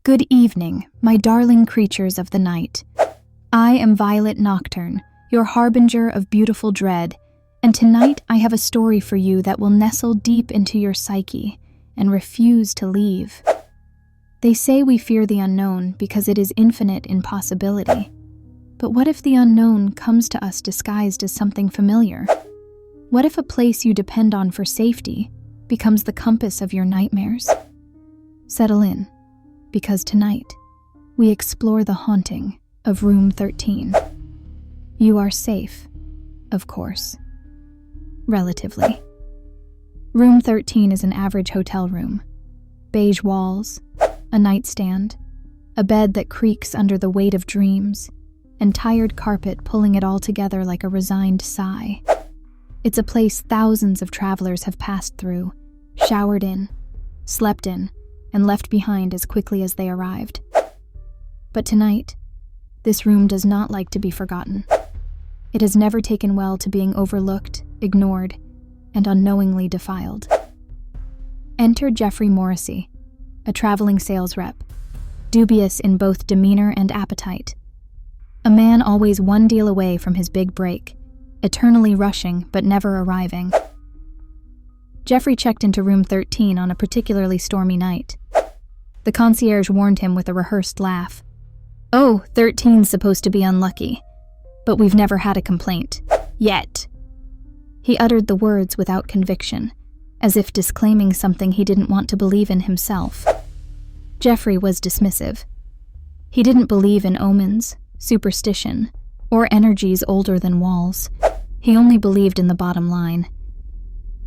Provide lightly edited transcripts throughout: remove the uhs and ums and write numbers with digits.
Good evening, my darling creatures of the night. I am Violet Nocturne, your harbinger of beautiful dread, and tonight I have a story for you that will nestle deep into your psyche and refuse to leave. They say we fear the unknown because it is infinite in possibility. But what if the unknown comes to us disguised as something familiar? What if a place you depend on for safety becomes the compass of your nightmares? Settle in, because tonight we explore the haunting of Room 13. You are safe, of course. Relatively. Room 13 is an average hotel room. Beige walls, a nightstand, a bed that creaks under the weight of dreams, and tired carpet pulling it all together like a resigned sigh. It's a place thousands of travelers have passed through, showered in, slept in, and left behind as quickly as they arrived. But tonight, this room does not like to be forgotten. It has never taken well to being overlooked, ignored, and unknowingly defiled. Enter Jeffrey Morrissey, a traveling sales rep, dubious in both demeanor and appetite. A man always one deal away from his big break, eternally rushing but never arriving. Jeffrey checked into room 13 on a particularly stormy night. The concierge warned him with a rehearsed laugh. "Oh, 13's supposed to be unlucky, but we've never had a complaint. Yet." He uttered the words without conviction, as if disclaiming something he didn't want to believe in himself. Jeffrey was dismissive. He didn't believe in omens, superstition, or energies older than walls. He only believed in the bottom line.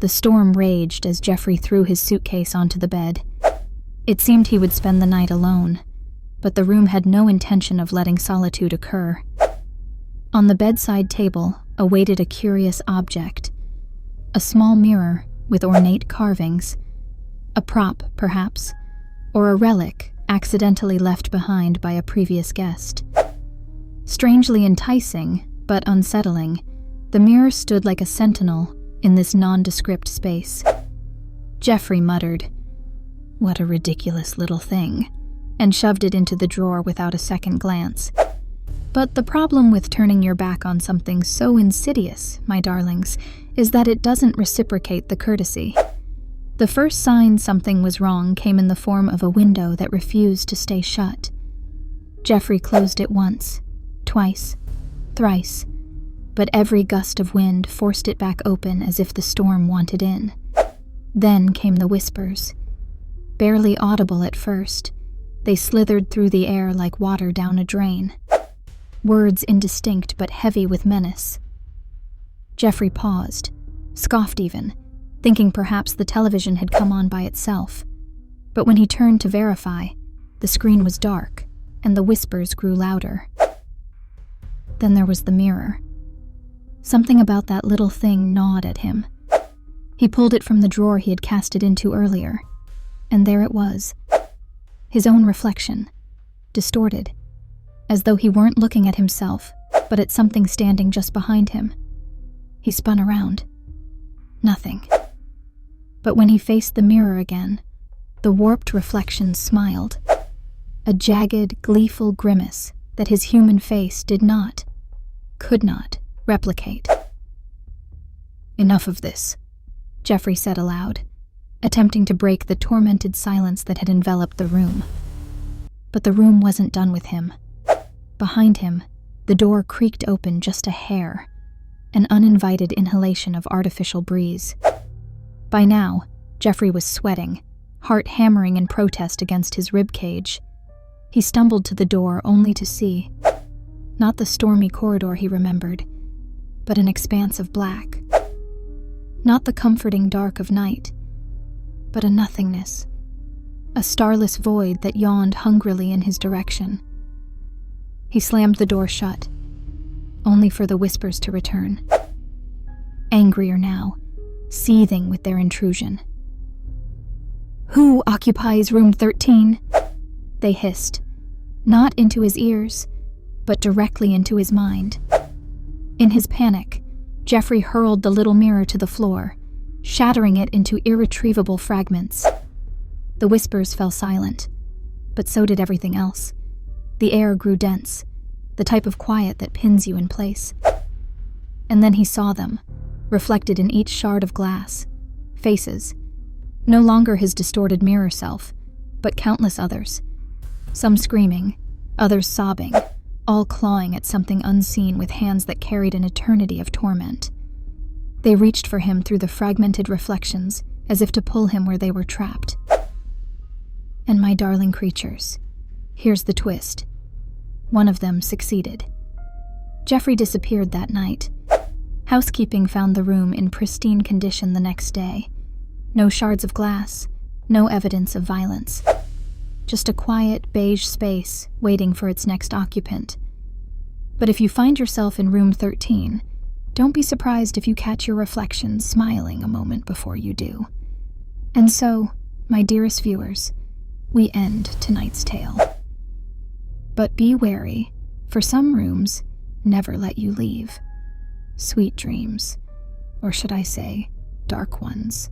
The storm raged as Jeffrey threw his suitcase onto the bed. It seemed he would spend the night alone, but the room had no intention of letting solitude occur. On the bedside table awaited a curious object, a small mirror with ornate carvings, a prop, perhaps, or a relic accidentally left behind by a previous guest. Strangely enticing, but unsettling, the mirror stood like a sentinel in this nondescript space. Jeffrey muttered, "What a ridiculous little thing," and shoved it into the drawer without a second glance. But the problem with turning your back on something so insidious, my darlings, is that it doesn't reciprocate the courtesy. The first sign something was wrong came in the form of a window that refused to stay shut. Jeffrey closed it once, twice, thrice, but every gust of wind forced it back open as if the storm wanted in. Then came the whispers. Barely audible at first, they slithered through the air like water down a drain. Words indistinct but heavy with menace. Jeffrey paused, scoffed even, thinking perhaps the television had come on by itself. But when he turned to verify, the screen was dark, and the whispers grew louder. Then there was the mirror. Something about that little thing gnawed at him. He pulled it from the drawer he had cast it into earlier, and there it was. His own reflection, distorted, as though he weren't looking at himself, but at something standing just behind him. He spun around. Nothing. But when he faced the mirror again, the warped reflection smiled. A jagged, gleeful grimace that his human face did not, could not, replicate. "Enough of this," Jeffrey said aloud, attempting to break the tormented silence that had enveloped the room. But the room wasn't done with him. Behind him, the door creaked open just a hair, an uninvited inhalation of artificial breeze. By now, Jeffrey was sweating, heart hammering in protest against his ribcage. He stumbled to the door only to see, not the stormy corridor he remembered, but an expanse of black. Not the comforting dark of night, but a nothingness, a starless void that yawned hungrily in his direction. He slammed the door shut, only for the whispers to return. Angrier now, seething with their intrusion. "Who occupies room 13? They hissed, not into his ears, but directly into his mind. In his panic, Jeffrey hurled the little mirror to the floor, shattering it into irretrievable fragments. The whispers fell silent, but so did everything else. The air grew dense, the type of quiet that pins you in place. And then he saw them, reflected in each shard of glass. Faces. No longer his distorted mirror self, but countless others. Some screaming, others sobbing, all clawing at something unseen with hands that carried an eternity of torment. They reached for him through the fragmented reflections, as if to pull him where they were trapped. And my darling creatures, here's the twist. One of them succeeded. Jeffrey disappeared that night. Housekeeping found the room in pristine condition the next day. No shards of glass, no evidence of violence. Just a quiet, beige space waiting for its next occupant. But if you find yourself in room 13, don't be surprised if you catch your reflection smiling a moment before you do. And so, my dearest viewers, we end tonight's tale. But be wary, for some rooms never let you leave. Sweet dreams, or should I say, dark ones.